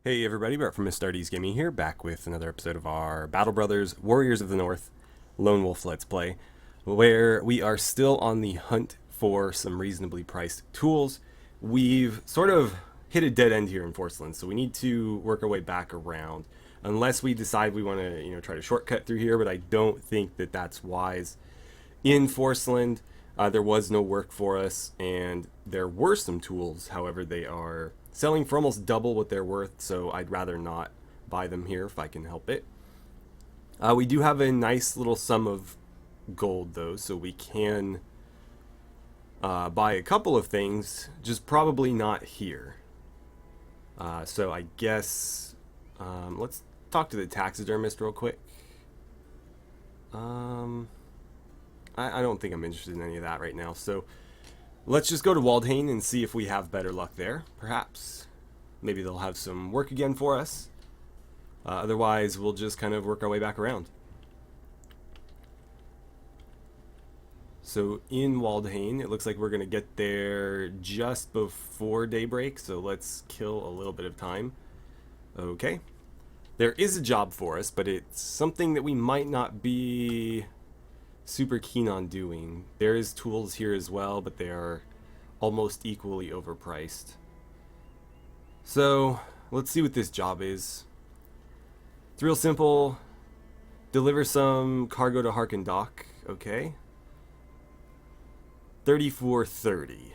Hey everybody, Bart from AstartesGaming here, back with another episode of our Battle Brothers Warriors of the North Lone Wolf Let's Play, where we are still on the hunt for some reasonably priced tools. We've sort of hit a dead end here in Forceland, so we need to work our way back around, unless we decide we want to, try to shortcut through here, but I don't think that that's wise. In Forceland, there was no work for us, and there were some tools. However, they are selling for almost double what they're worth, so I'd rather not buy them here if I can help it. We do have a nice little sum of gold, though, so we can buy a couple of things, just probably not here. So I guess let's talk to the taxidermist real quick. I don't think I'm interested in any of that right now, so let's just go to Waldhain and see if we have better luck there, perhaps. Maybe they'll have some work again for us. Otherwise, we'll just kind of work our way back around. So in Waldhain, it looks like we're going to get there just before daybreak, so let's kill a little bit of time. Okay. There is a job for us, but it's something that we might not be super keen on doing. There is tools here as well, but they are almost equally overpriced. So let's see what this job is. It's real simple. Deliver some cargo to Harken Dock. Okay. 3430.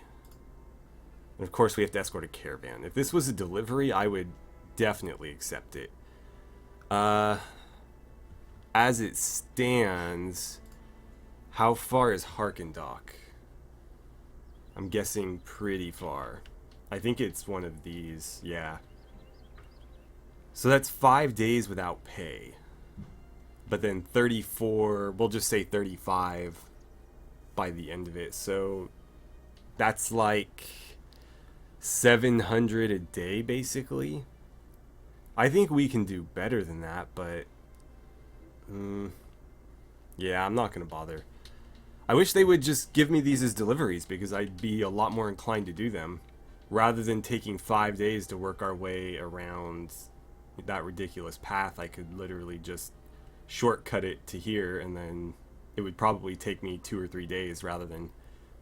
And of course we have to escort a caravan. If this was a delivery, I would definitely accept it. As it stands, how far is Harken Dock? I'm guessing pretty far. I think it's one of these, yeah. So that's 5 days without pay. But then 34, we'll just say 35 by the end of it. So that's like 700 a day, basically. I think we can do better than that, but yeah, I'm not going to bother. I wish they would just give me these as deliveries, because I'd be a lot more inclined to do them, rather than taking 5 days to work our way around that ridiculous path. I could literally just shortcut it to here, and then it would probably take me 2 or 3 days rather than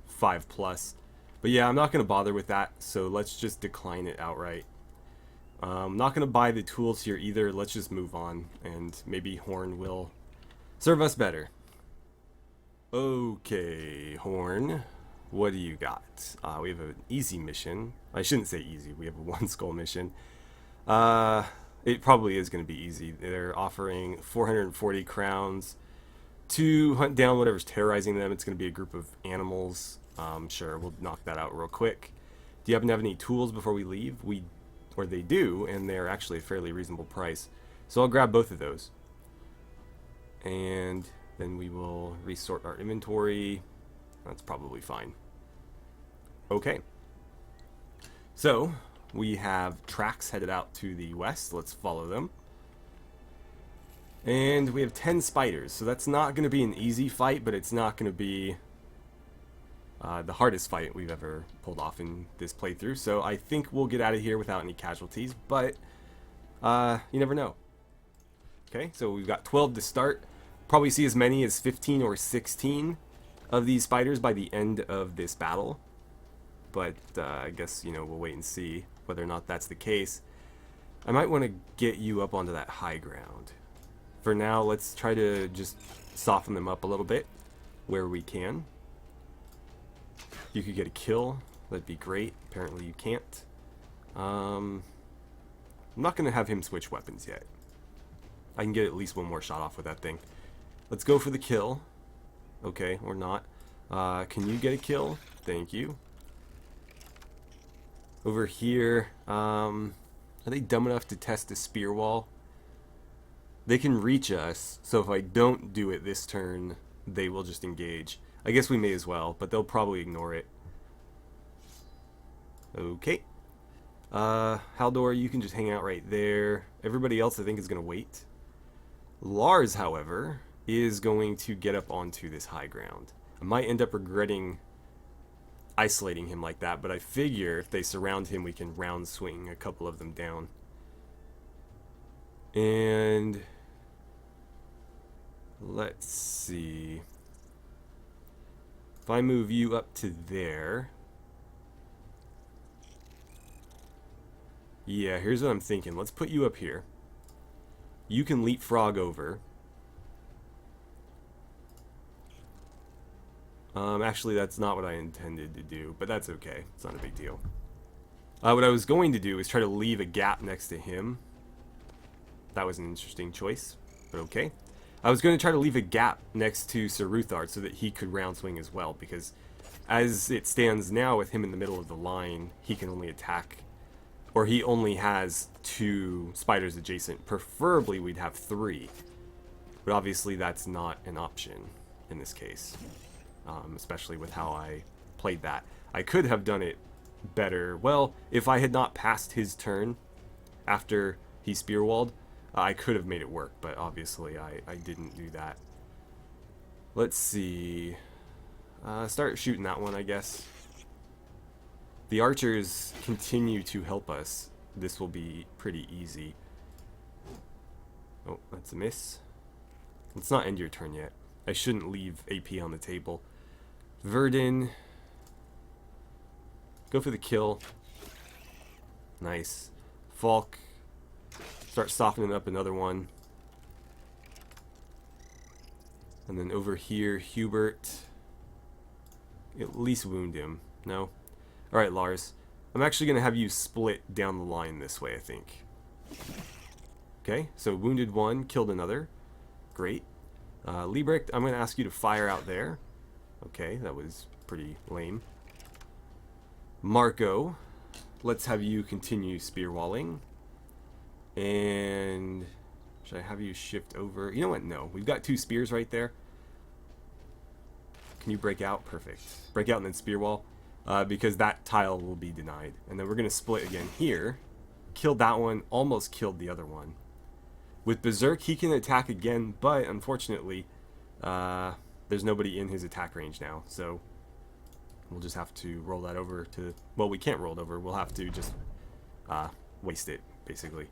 5 plus. But yeah, I'm not going to bother with that, so let's just decline it outright. I'm not going to buy the tools here either. Let's just move on, and maybe Horn will serve us better. Okay, Horn, what do you got? We have an easy mission. I shouldn't say easy. We have a 1 skull mission. It probably is going to be easy. They're offering 440 crowns to hunt down whatever's terrorizing them. It's going to be a group of animals. Sure, we'll knock that out real quick. Do you happen to have any tools before we leave? Or they do, and they're actually a fairly reasonable price. So I'll grab both of those. And then we will resort our inventory. That's probably fine. Okay. So we have tracks headed out to the west. Let's follow them. And we have 10 spiders. So that's not going to be an easy fight, but it's not going to be the hardest fight we've ever pulled off in this playthrough. So I think we'll get out of here without any casualties, but you never know. Okay, so we've got 12 to start. Probably see as many as 15 or 16 of these spiders by the end of this battle. But I guess, we'll wait and see whether or not that's the case. I might want to get you up onto that high ground. For now, let's try to just soften them up a little bit where we can. You could get a kill. That'd be great. Apparently you can't. I'm not going to have him switch weapons yet. I can get at least one more shot off with that thing. Let's go for the kill. Okay, or not. Can you get a kill? Thank you. Over here, are they dumb enough to test a spear wall? They can reach us, so if I don't do it this turn, they will just engage. I guess we may as well, but they'll probably ignore it. Okay. Haldor, you can just hang out right there. Everybody else, I think, is going to wait. Lars, however, is going to get up onto this high ground. I might end up regretting isolating him like that, but I figure if they surround him, we can round swing a couple of them down. And let's see. If I move you up to there. Yeah, here's what I'm thinking. Let's put you up here. You can leapfrog over. Actually, that's not what I intended to do, but that's okay. It's not a big deal. What I was going to do is try to leave a gap next to him. That was an interesting choice, but okay. I was going to try to leave a gap next to Sir Ruthard so that he could round swing as well, because as it stands now with him in the middle of the line, he can only attack, or he only has 2 spiders adjacent. Preferably we'd have 3, but obviously that's not an option in this case, especially with how I played that. I could have done it better. Well, if I had not passed his turn after he spearwalled, I could have made it work, but obviously I didn't do that. Let's see. Start shooting that one, I guess. The archers continue to help us. This will be pretty easy. Oh, that's a miss. Let's not end your turn yet. I shouldn't leave AP on the table. Verdun. Go for the kill. Nice. Falk. Start softening up another one. And then over here, Hubert. At least wound him. No? Alright, Lars. I'm actually going to have you split down the line this way, I think. Okay, so wounded one, killed another. Great. Liebrecht, I'm going to ask you to fire out there. Okay, that was pretty lame. Marco, let's have you continue spearwalling. And should I have you shift over? You know what? No. We've got 2 spears right there. Can you break out? Perfect. Break out and then spearwall. Because that tile will be denied. And then we're going to split again here. Killed that one. Almost killed the other one. With Berserk, he can attack again. But unfortunately, there's nobody in his attack range now. So we'll just have to roll that over to... Well, we can't roll it over. We'll have to just waste it, basically.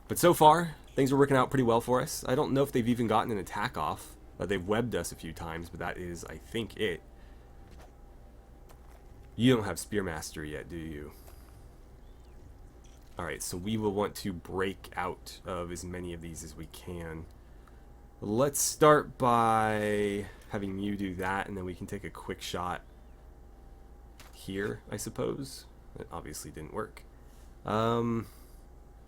But so far, things are working out pretty well for us. I don't know if they've even gotten an attack off. They've webbed us a few times, but that is, I think, it. You don't have Spear Mastery yet, do you? Alright, so we will want to break out of as many of these as we can. Let's start by having you do that, and then we can take a quick shot here, I suppose. That obviously didn't work.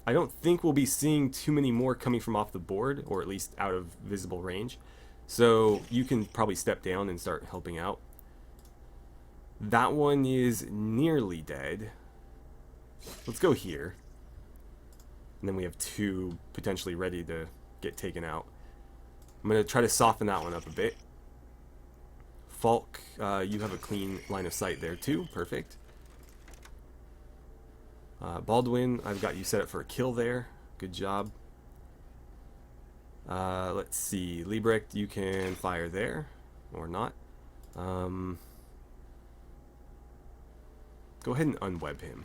I don't think we'll be seeing too many more coming from off the board, or at least out of visible range. So you can probably step down and start helping out. That one is nearly dead. Let's go here. And then we have 2 potentially ready to get taken out. I'm going to try to soften that one up a bit. Falk, you have a clean line of sight there too. Perfect. Baldwin, I've got you set up for a kill there. Good job. Let's see. Liebrecht, you can fire there. Or not. Go ahead and unweb him.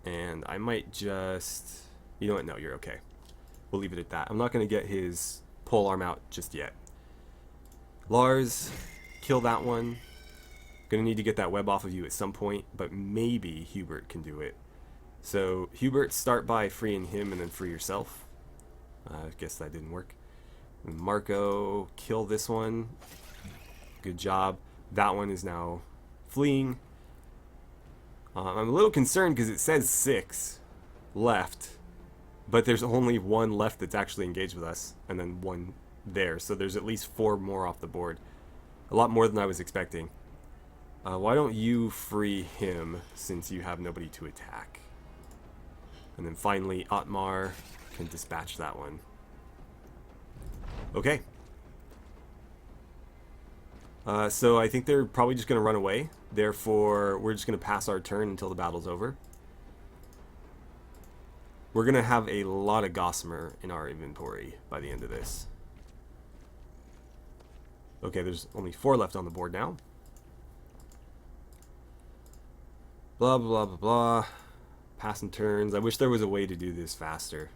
And I might just... You know what? No, you're okay. We'll leave it at that. I'm not going to get his polearm out just yet. Lars, kill that one. Gonna need to get that web off of you at some point, but maybe Hubert can do it. So Hubert, start by freeing him and then free yourself. I guess that didn't work. Marco, kill this one. Good job. That one is now fleeing. I'm a little concerned because it says 6 left, but there's only 1 left that's actually engaged with us, and then 1 there. So there's at least 4 more off the board. A lot more than I was expecting. Why don't you free him since you have nobody to attack? And then finally, Otmar can dispatch that one. Okay. So I think they're probably just going to run away. Therefore, we're just going to pass our turn until the battle's over. We're going to have a lot of Gossamer in our inventory by the end of this. Okay, there's only 4 left on the board now. Blah, blah, blah, blah. Passing turns. I wish there was a way to do this faster.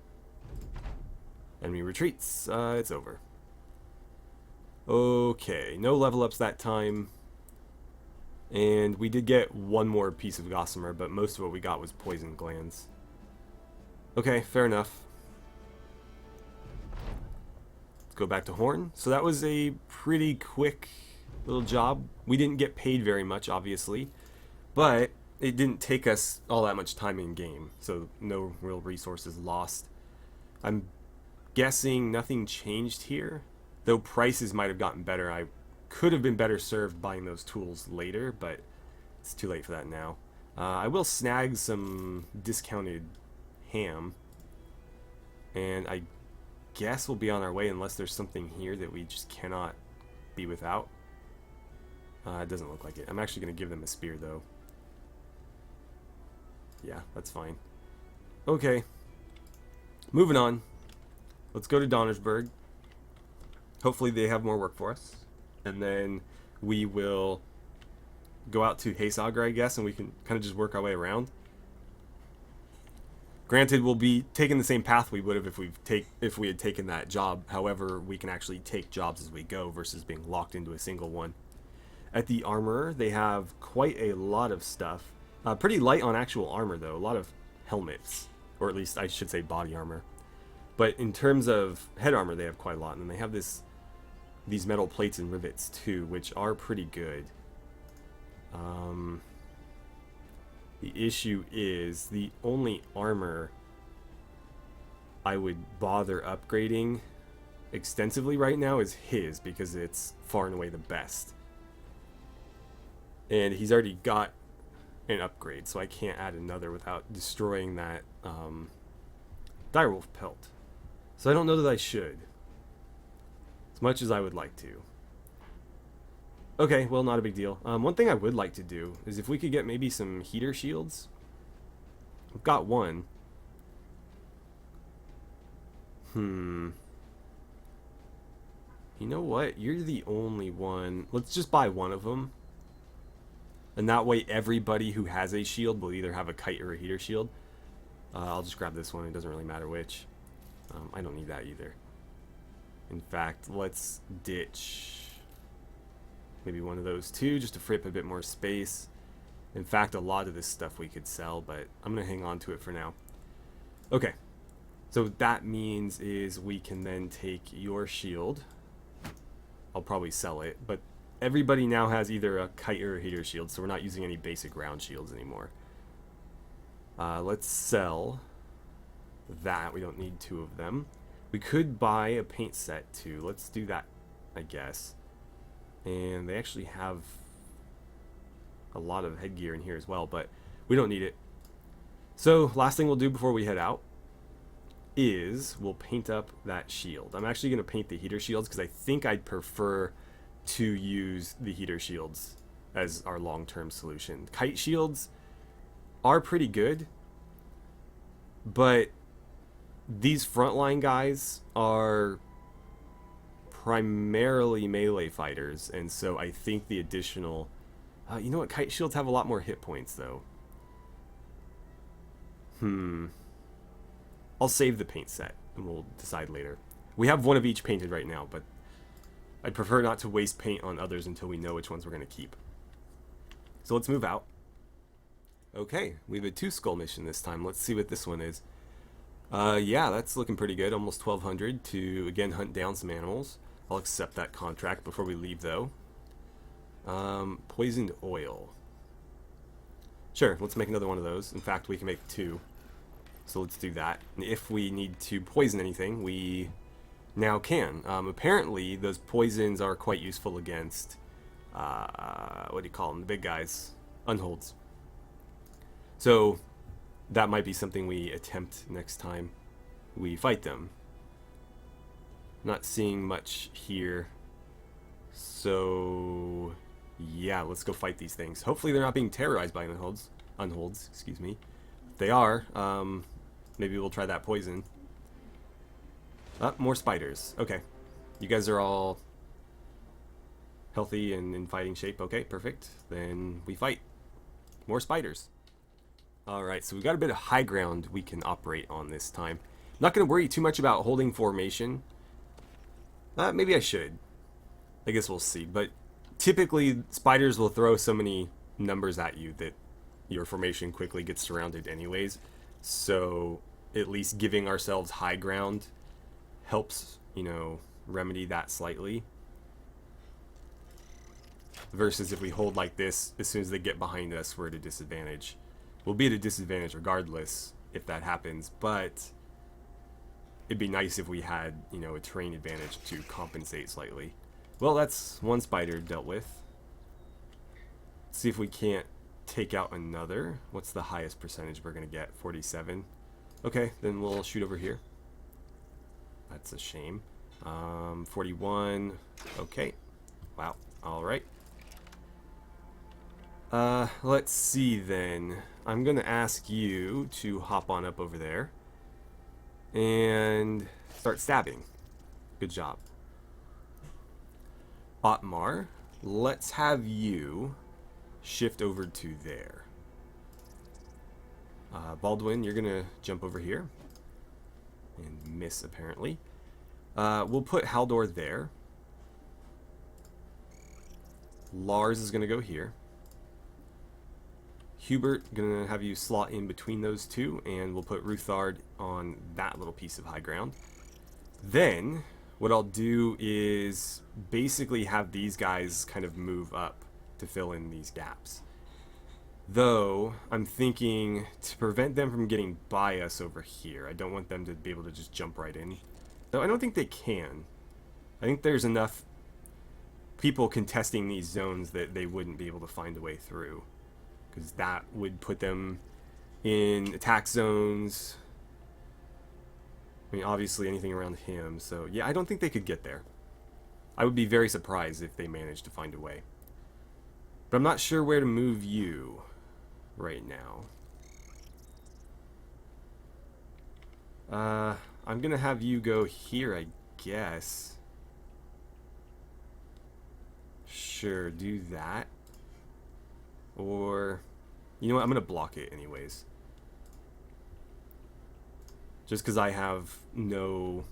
Enemy retreats. It's over. Okay, no level ups that time. And we did get one more piece of gossamer, but most of what we got was poison glands. Okay, fair enough. Let's go back to Horn. So that was a pretty quick little job. We didn't get paid very much, obviously, but it didn't take us all that much time in game, so no real resources lost. I'm guessing nothing changed here, though prices might have gotten better. I could have been better served buying those tools later, but it's too late for that now. I will snag some discounted ham, and I guess we'll be on our way unless there's something here that we just cannot be without. It doesn't look like it. I'm actually going to give them a spear, though. Yeah, that's fine. Okay. Moving on. Let's go to Donnersberg. Hopefully they have more work for us. And then we will go out to Haysager, I guess, and we can kind of just work our way around. Granted, we'll be taking the same path we would have if we had taken that job. However, we can actually take jobs as we go versus being locked into a single one. At the Armorer, they have quite a lot of stuff. Pretty light on actual armor, though. A lot of helmets. Or at least, I should say body armor. But in terms of head armor, they have quite a lot. And then they have these metal plates and rivets, too, which are pretty good. The issue is the only armor I would bother upgrading extensively right now is his, because it's far and away the best. And he's already got an upgrade, so I can't add another without destroying that direwolf pelt. So I don't know that I should, as much as I would like to. Okay, well, not a big deal. One thing I would like to do is if we could get maybe some heater shields. I've got one. You know what? You're the only one. Let's just buy one of them. And that way everybody who has a shield will either have a kite or a heater shield. I'll just grab this one. It doesn't really matter which. I don't need that either. In fact, let's ditch maybe one of those too, just to free up a bit more space. In fact, a lot of this stuff we could sell, but I'm going to hang on to it for now. Okay. So what that means is we can then take your shield. I'll probably sell it, but everybody now has either a kite or a heater shield, so we're not using any basic round shields anymore. Let's sell that. We don't need two of them. We could buy a paint set too. Let's do that, I guess. And they actually have a lot of headgear in here as well, but we don't need it. So last thing we'll do before we head out is we'll paint up that shield. I'm actually going to paint the heater shields because I think I'd prefer to use the heater shields as our long-term solution. Kite shields are pretty good, but these frontline guys are primarily melee fighters, and so I think the additional you know what, kite shields have a lot more hit points though. I'll save the paint set and we'll decide later. We have one of each painted right now, but I'd prefer not to waste paint on others until we know which ones we're going to keep. So let's move out. Okay, we have a 2-skull mission this time. Let's see what this one is. Yeah, that's looking pretty good. Almost 1,200 to, again, hunt down some animals. I'll accept that contract before we leave, though. Poisoned oil. Sure, let's make another one of those. In fact, we can make 2. So let's do that. And if we need to poison anything, we now can. Apparently, those poisons are quite useful against, what do you call them? The big guys. Unholds. So that might be something we attempt next time we fight them. Not seeing much here. So yeah, let's go fight these things. Hopefully they're not being terrorized by unholds, excuse me. If they are, maybe we'll try that poison. More spiders. Okay. You guys are all healthy and in fighting shape. Okay, perfect. Then we fight. More spiders. Alright, so we've got a bit of high ground we can operate on this time. I'm not going to worry too much about holding formation. Maybe I should. I guess we'll see. But typically, spiders will throw so many numbers at you that your formation quickly gets surrounded anyways. So at least giving ourselves high ground helps, you know, remedy that slightly. Versus if we hold like this, as soon as they get behind us, we're at a disadvantage. We'll be at a disadvantage regardless if that happens, but it'd be nice if we had, you know, a terrain advantage to compensate slightly. Well, that's one spider dealt with. Let's see if we can't take out another. What's the highest percentage we're going to get? 47. Okay, then we'll shoot over here. That's a shame. 41. Okay. Wow. All right. Let's see then. I'm going to ask you to hop on up over there and start stabbing. Good job. Otmar, let's have you shift over to there. Baldwin, you're going to jump over here and miss apparently. We'll put Haldor there. Lars is going to go here. Hubert, gonna have you slot in between those two, and we'll put Ruthard on that little piece of high ground. Then, what I'll do is basically have these guys kind of move up to fill in these gaps. Though, I'm thinking to prevent them from getting by us over here, I don't want them to be able to just jump right in. Though I don't think they can. I think there's enough people contesting these zones that they wouldn't be able to find a way through. Because that would put them in attack zones. I mean, obviously anything around him. So, yeah, I don't think they could get there. I would be very surprised if they managed to find a way. But I'm not sure where to move you right now. I'm going to have you go here, I guess. Sure, do that. Or, you know what, I'm going to block it anyways. Just because I have no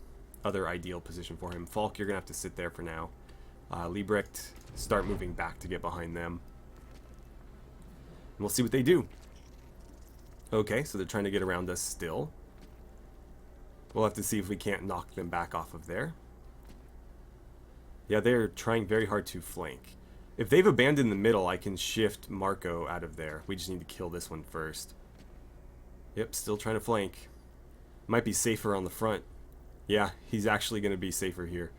other ideal position for him. Falk, you're going to have to sit there for now. Liebrecht, start moving back to get behind them. And we'll see what they do. Okay, so they're trying to get around us still. We'll have to see if we can't knock them back off of there. Yeah, they're trying very hard to flank. If they've abandoned the middle, I can shift Marco out of there. We just need to kill this one first. Yep, still trying to flank. Might be safer on the front. Yeah, he's actually going to be safer here.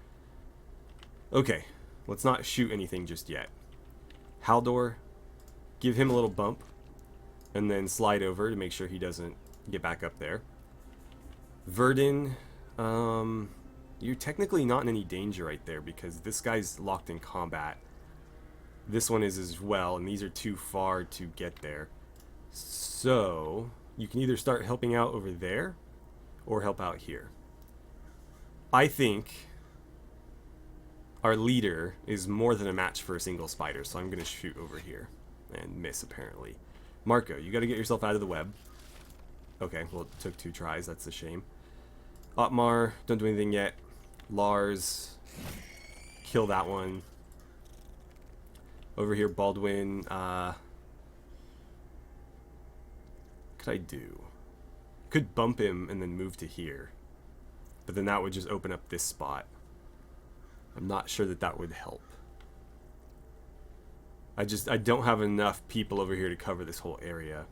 Okay, let's not shoot anything just yet. Haldor, give him a little bump. And then slide over to make sure he doesn't get back up there. Verdun, you're technically not in any danger right there because this guy's locked in combat. This one is as well, and these are too far to get there. So, you can either start helping out over there, or help out here. I think our leader is more than a match for a single spider, so I'm going to shoot over here. And miss, apparently. Marco, you got to get yourself out of the web. Okay, well, it took 2 tries, that's a shame. Otmar, don't do anything yet. Lars, kill that one. Over here, Baldwin, what could I do? Could bump him and then move to here. But then that would just open up this spot. I'm not sure that that would help. I don't have enough people over here to cover this whole area.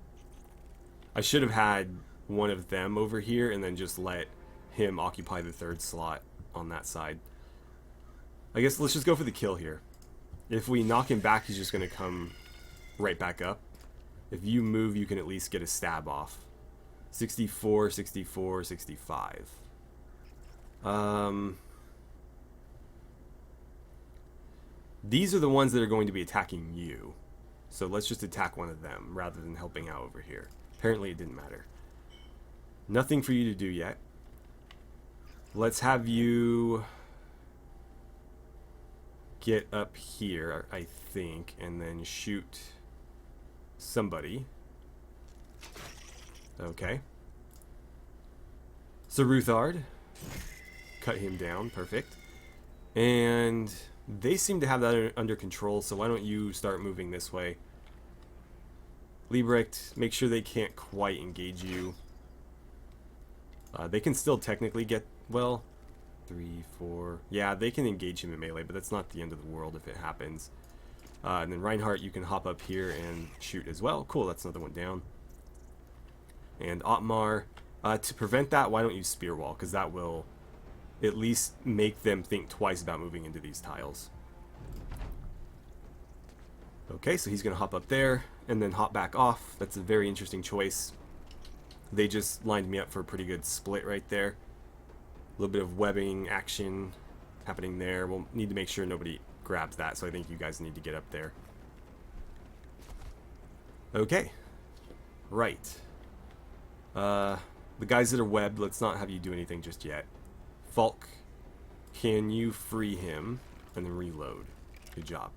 I should have had one of them over here and then just let him occupy the 3rd slot on that side. I guess let's just go for the kill here. If we knock him back, he's just going to come right back up. If you move, you can at least get a stab off. 64, 64, 65. These are the ones that are going to be attacking you. So let's just attack one of them rather than helping out over here. Apparently it didn't matter. Nothing for you to do yet. Let's have you get up here, I think, and then shoot somebody. Okay. So Ruthard, cut him down, perfect. And they seem to have that under control, so why don't you start moving this way? Liebrecht, make sure they can't quite engage you. They can still technically get, well, 3, 4... Yeah, they can engage him in melee, but that's not the end of the world if it happens. And then Reinhardt, you can hop up here and shoot as well. Cool, that's another one down. And Otmar, to prevent that, why don't you spear wall? Because that will at least make them think twice about moving into these tiles. Okay, so he's going to hop up there and then hop back off. That's a very interesting choice. They just lined me up for a pretty good split right there. A little bit of webbing action happening there. We'll need to make sure nobody grabs that, so I think you guys need to get up there. Okay. Right. The guys that are webbed, let's not have you do anything just yet. Falk, can you free him and then reload? Good job.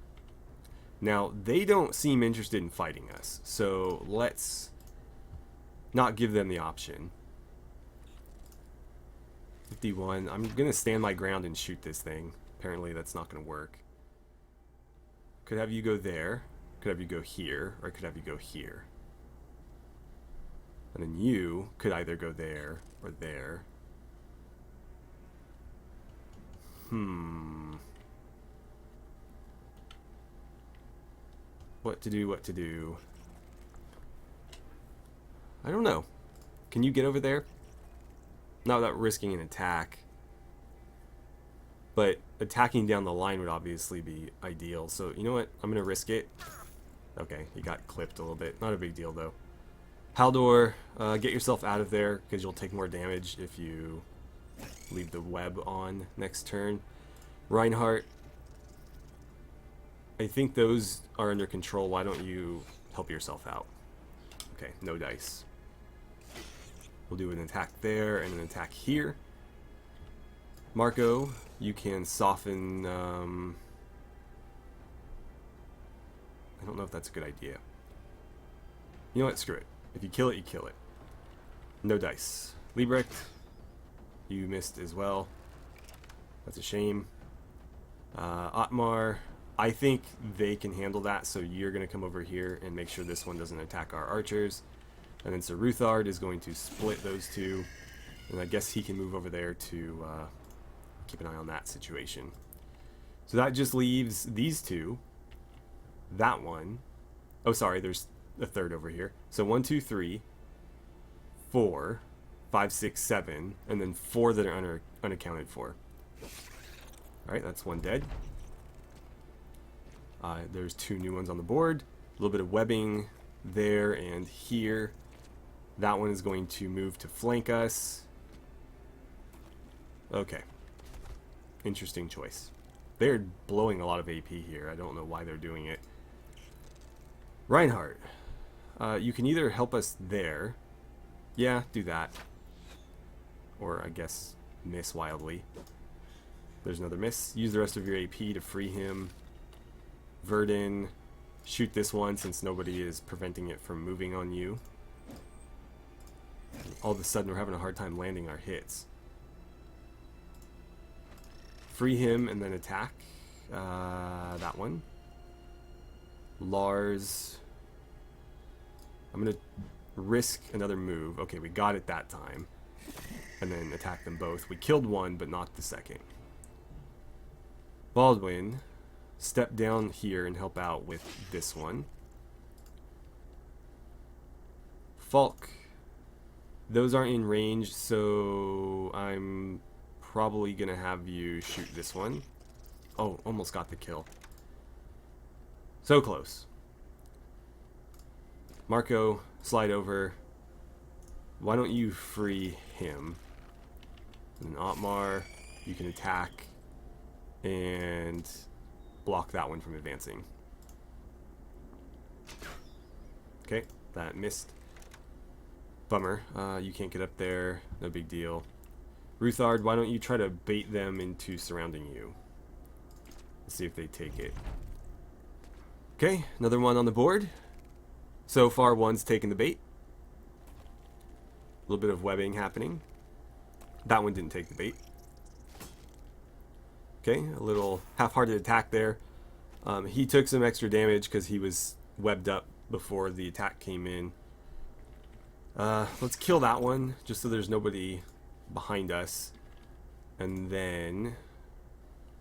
Now, they don't seem interested in fighting us, so let's not give them the option. 51. I'm going to stand my ground and shoot this thing. Apparently that's not going to work. Could have you go there, could have you go here, or could have you go here. And then you could either go there or there. What to do, what to do. I don't know. Can you get over there? Not without risking an attack. But attacking down the line would obviously be ideal. So, you know what? I'm going to risk it. Okay, he got clipped a little bit. Not a big deal, though. Haldor, get yourself out of there, because you'll take more damage if you leave the web on next turn. Reinhardt, I think those are under control. Why don't you help yourself out? Okay, no dice. We'll do an attack there and an attack here. Marco, you can soften... I don't know if that's a good idea. You know what? Screw it. If you kill it, you kill it. No dice. Liebrecht, you missed as well. That's a shame. Otmar, I think they can handle that, so you're going to come over here and make sure this one doesn't attack our archers. And then Sir Ruthard is going to split those two. And I guess he can move over there to keep an eye on that situation. So that just leaves these two. That one. Oh, sorry, there's a third over here. So 1, 2, 3, 4, 5, 6, 7, and then 4 that are unaccounted for. Alright, that's one dead. There's 2 new ones on the board. A little bit of webbing there and here. That one is going to move to flank us. Okay. Interesting choice. They're blowing a lot of AP here. I don't know why they're doing it. Reinhardt, you can either help us there. Yeah, do that. Or, I guess, miss wildly. There's another miss. Use the rest of your AP to free him. Verdun, shoot this one since nobody is preventing it from moving on you. All of a sudden, we're having a hard time landing our hits. Free him and then attack. That one. Lars. I'm going to risk another move. Okay, we got it that time. And then attack them both. We killed one, but not the second. Baldwin, step down here and help out with this one. Falk, those aren't in range, so I'm probably going to have you shoot this one. Oh, almost got the kill. So close. Marco, slide over. Why don't you free him? And Otmar, you can attack and block that one from advancing. Okay, that missed. Bummer. You can't get up there. No big deal. Ruthard, why don't you try to bait them into surrounding you? Let's see if they take it. Okay, another one on the board. So far, one's taken the bait. little bit of webbing happening. That one didn't take the bait. Okay, a little half-hearted attack there. He took some extra damage because he was webbed up before the attack came in. Let's kill that one, just so there's nobody behind us. And then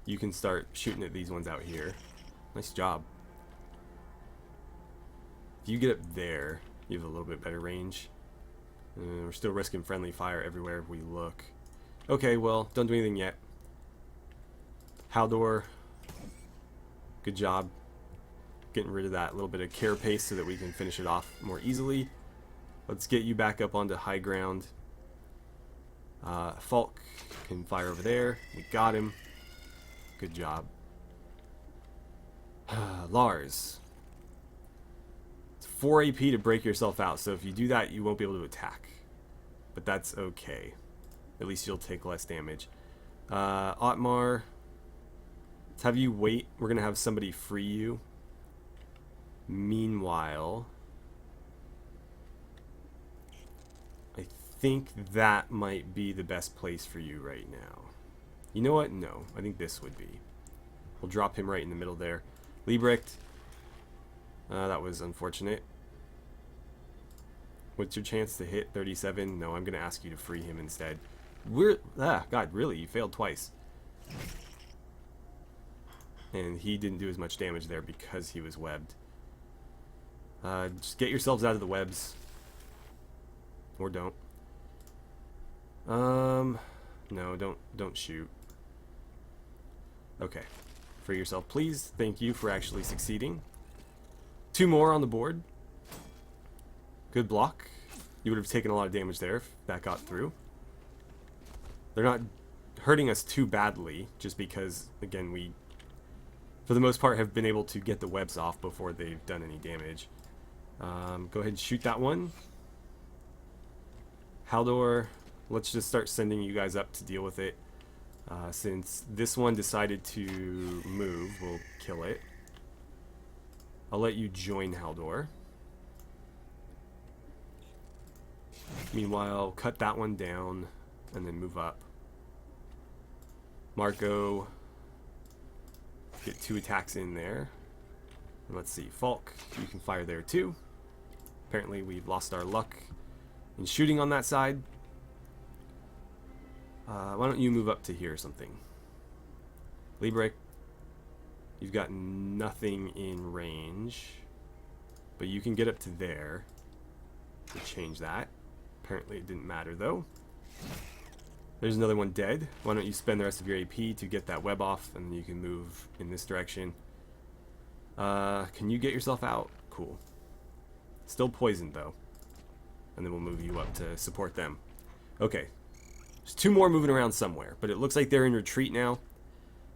you can start shooting at these ones out here. Nice job. If you get up there, you have a little bit better range. We're still risking friendly fire everywhere we look. Okay, well, don't do anything yet. Haldor, good job getting rid of that little bit of carapace so that we can finish it off more easily. Let's get you back up onto high ground. Falk can fire over there. We got him. Good job. Lars. It's 4 AP to break yourself out, so if you do that, you won't be able to attack. But that's okay. At least you'll take less damage. Otmar, let's have you wait. We're going to have somebody free you. Meanwhile, I think that might be the best place for you right now. You know what? No, I think this would be. We'll drop him right in the middle there. Liebrecht, that was unfortunate. What's your chance to hit 37? No, I'm going to ask you to free him instead. God, really? You failed twice. And he didn't do as much damage there because he was webbed. Just get yourselves out of the webs. Or don't. No, don't shoot. Okay. Free yourself, please. Thank you for actually succeeding. 2 more on the board. Good block. You would have taken a lot of damage there if that got through. They're not hurting us too badly, just because, again, we, for the most part, have been able to get the webs off before they've done any damage. Go ahead and shoot that one. Haldor, let's just start sending you guys up to deal with it. Since this one decided to move, we'll kill it. I'll let you join Haldor. Meanwhile, cut that one down and then move up. Marco, get 2 attacks in there. And let's see, Falk, you can fire there too. Apparently we've lost our luck in shooting on that side. Why don't you move up to here or something? Liebrecht, you've got nothing in range, but you can get up to there. We'll change that. Apparently it didn't matter though. There's another one dead. Why don't you spend the rest of your AP to get that web off, and then you can move in this direction. Can you get yourself out? Cool. Still poisoned though. And then we'll move you up to support them. Okay. There's 2 more moving around somewhere, but it looks like they're in retreat now.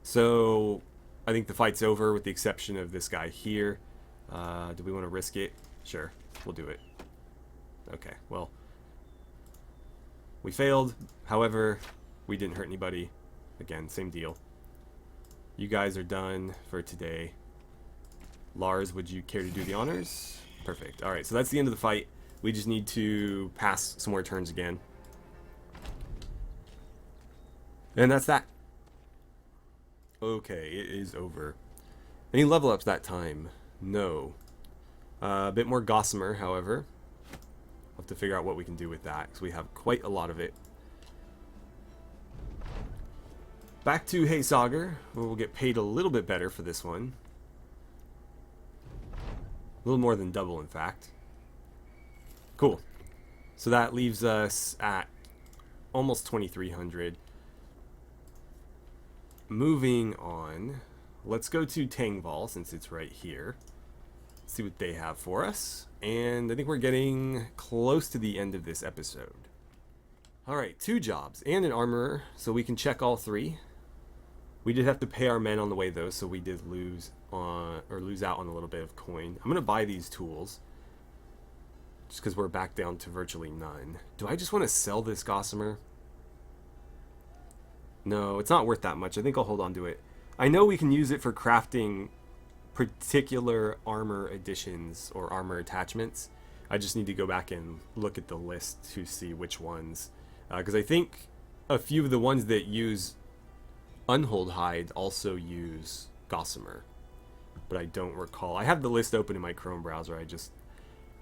So I think the fight's over with the exception of this guy here. Do we want to risk it? Sure, we'll do it. Okay, well, we failed. However, we didn't hurt anybody. Again, same deal. You guys are done for today. Lars, would you care to do the honors? Perfect. Alright, so that's the end of the fight. We just need to pass some more turns again. And that's that. Okay, it is over. Any level ups that time? No. A bit more Gossamer, however. We'll have to figure out what we can do with that, because we have quite a lot of it. Back to Hey Sagar, where we'll get paid a little bit better for this one. A little more than double, in fact. Cool. So that leaves us at almost 2,300. Moving on, let's go to Tangval, since it's right here. See what they have for us. And I think we're getting close to the end of this episode. Alright, 2 jobs and an armorer, so we can check all 3. We did have to pay our men on the way though, so we did lose out on a little bit of coin. I'm gonna buy these tools just because we're back down to virtually none. Do I just want to sell this Gossamer? No, it's not worth that much. I think I'll hold on to it. I know we can use it for crafting particular armor additions or armor attachments, I just need to go back and look at the list to see which ones. Because I think a few of the ones that use Unhold Hide also use Gossamer. But I don't recall. I have the list open in my Chrome browser. I just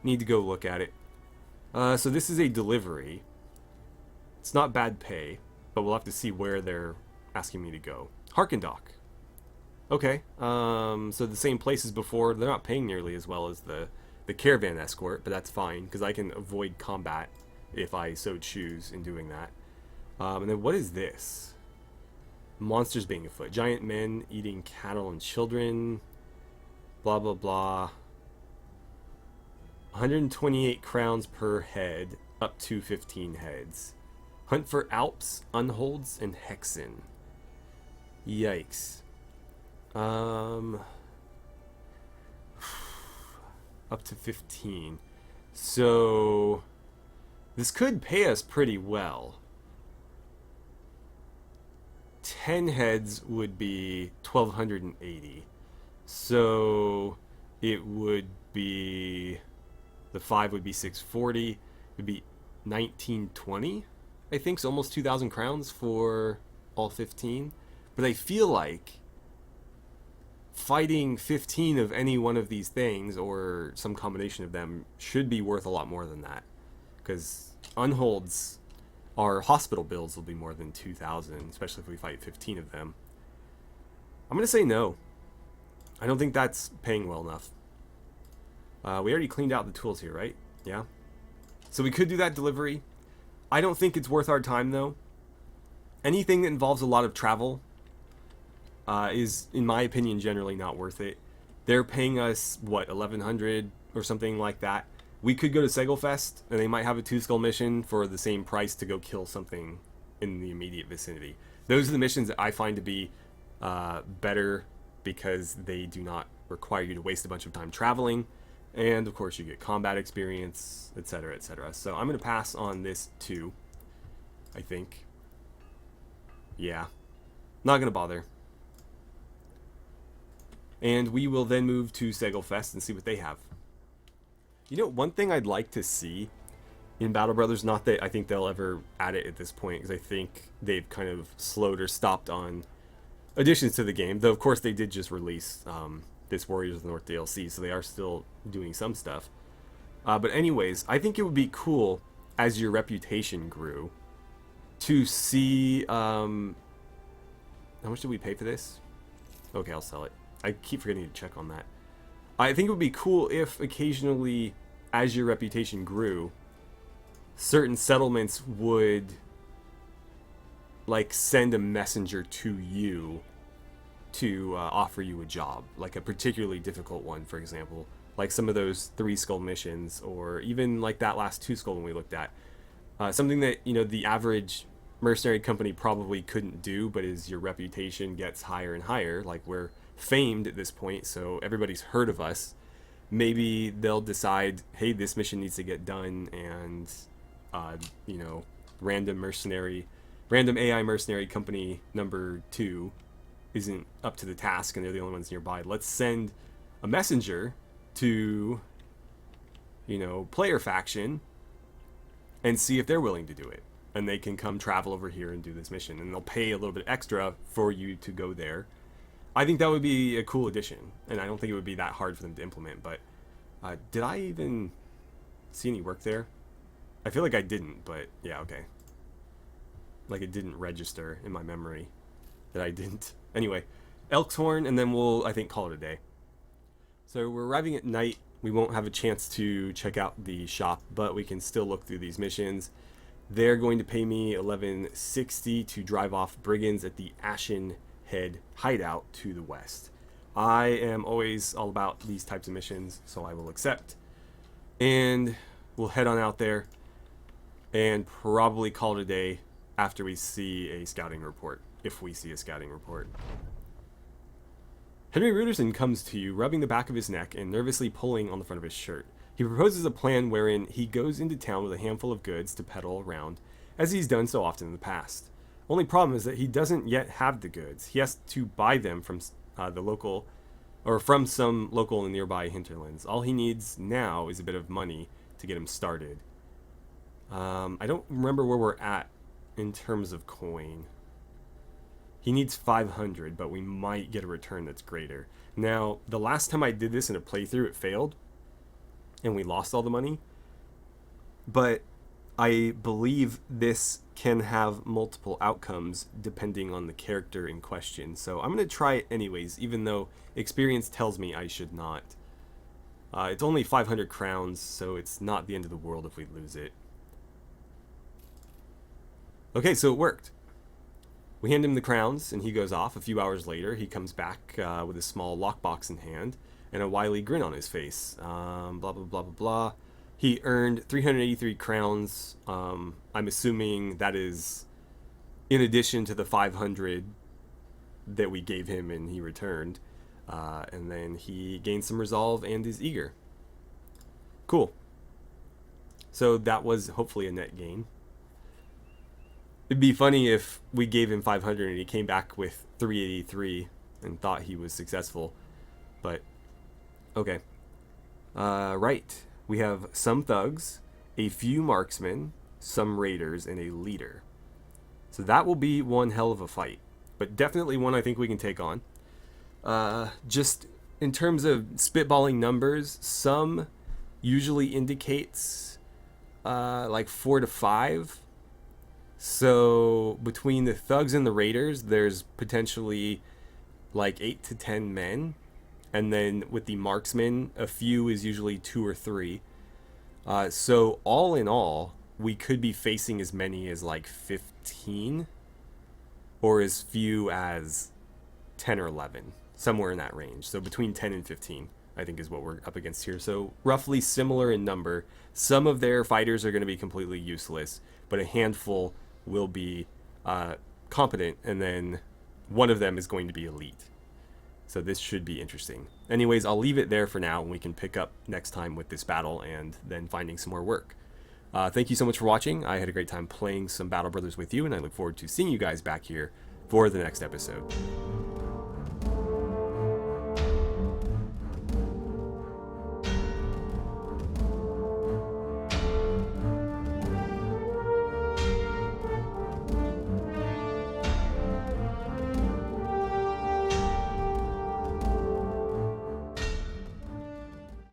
need to go look at it. So this is a delivery. It's not bad pay, but we'll have to see where they're asking me to go. Harkendock. Okay, so the same place as before. They're not paying nearly as well as the caravan escort, but that's fine, because I can avoid combat if I so choose in doing that. And then what is this? Monsters being afoot. Giant men eating cattle and children. Blah, blah, blah. 128 crowns per head, up to 15 heads. Hunt for Alps, Unholds, and Hexen. Yikes. Up to 15. So this could pay us pretty well. 10 heads would be 1280. So it would be, the 5 would be 640. It would be 1920. I think so, almost 2,000 crowns for all 15. But I feel like fighting 15 of any one of these things, or some combination of them, should be worth a lot more than that. Because Unholds, our hospital bills will be more than 2,000, especially if we fight 15 of them. I'm going to say no. I don't think that's paying well enough. We already cleaned out the tools here, right? Yeah. So we could do that delivery. I don't think it's worth our time, though. Anything that involves a lot of travel is, in my opinion, generally not worth it. They're paying us, what, 1,100 or something like that. We could go to Segelfest, and they might have a 2-skull mission for the same price to go kill something in the immediate vicinity. Those are the missions that I find to be better, because they do not require you to waste a bunch of time traveling. And, of course, you get combat experience, etc., etc. So I'm going to pass on this, too, I think. Yeah. Not going to bother. And we will then move to Segelfest and see what they have. You know, one thing I'd like to see in Battle Brothers, not that I think they'll ever add it at this point, because I think they've kind of slowed or stopped on additions to the game. Though, of course, they did just release this Warriors of the North DLC, so they are still doing some stuff. But anyways, I think it would be cool, as your reputation grew, to see... how much did we pay for this? Okay, I'll sell it. I keep forgetting to check on that. I think it would be cool if occasionally, as your reputation grew, certain settlements would, like, send a messenger to you to offer you a job. Like a particularly difficult one, for example. Like some of those 3-skull missions, or even like that last 2-skull one we looked at. Something that, you know, the average mercenary company probably couldn't do, but as your reputation gets higher and higher, like we're famed at this point, so everybody's heard of us, maybe they'll decide, hey, this mission needs to get done, and you know, random AI mercenary company number 2 isn't up to the task and they're the only ones nearby. Let's send a messenger to, you know, player faction and see if they're willing to do it, and they can come travel over here and do this mission, and they'll pay a little bit extra for you to go there. I think that would be a cool addition, and I don't think it would be that hard for them to implement, but did I even see any work there? I feel like I didn't, but yeah, okay. Like it didn't register in my memory that I didn't. Anyway, Elkhorn, and then we'll, I think, call it a day. So we're arriving at night. We won't have a chance to check out the shop, but we can still look through these missions. They're going to pay me 1160 to drive off brigands at the Ashen Head hideout to the west. I am always all about these types of missions, so I will accept. And we'll head on out there and probably call it a day after we see a scouting report, if we see a scouting report. Henry Ruderson comes to you, rubbing the back of his neck and nervously pulling on the front of his shirt. He proposes a plan wherein he goes into town with a handful of goods to peddle around, as he's done so often in the past. Only problem is that he doesn't yet have the goods. He has to buy them from the local, or from some local in the nearby hinterlands. All he needs now is a bit of money to to get him started. I don't remember where we're at in terms of coin. He needs 500, but we might get a return that's greater. Now, the last time I did this in a playthrough, it failed, and we lost all the money. But I believe this can have multiple outcomes depending on the character in question. So I'm going to try it anyways, even though experience tells me I should not. It's only 500 crowns, so it's not the end of the world if we lose it. Okay, so it worked. We hand him the crowns, and he goes off. A few hours later, he comes back with a small lockbox in hand and a wily grin on his face. Blah, blah, blah, blah, blah. He earned 383 crowns. I'm assuming that is in addition to the 500 that we gave him and he returned. And then he gained some resolve and is eager. Cool. So that was hopefully a net gain. It'd be funny if we gave him 500 and he came back with 383 and thought he was successful. But, okay. Right. We have some thugs, a few marksmen, some raiders, and a leader. So that will be one hell of a fight. But definitely one I think we can take on. Just in terms of spitballing numbers, some usually indicates like 4 to 5. So between the thugs and the raiders, there's potentially like 8 to 10 men. And then with the marksmen, a few is usually 2 or 3. So all in all, we could be facing as many as like 15 or as few as 10 or 11, somewhere in that range. So between 10 and 15, I think is what we're up against here. So roughly similar in number. Some of their fighters are going to be completely useless, but a handful will be competent, and then one of them is going to be elite. So this should be interesting. Anyways, I'll leave it there for now, and we can pick up next time with this battle and then finding some more work. Thank you so much for watching. I had a great time playing some Battle Brothers with you, and I look forward to seeing you guys back here for the next episode.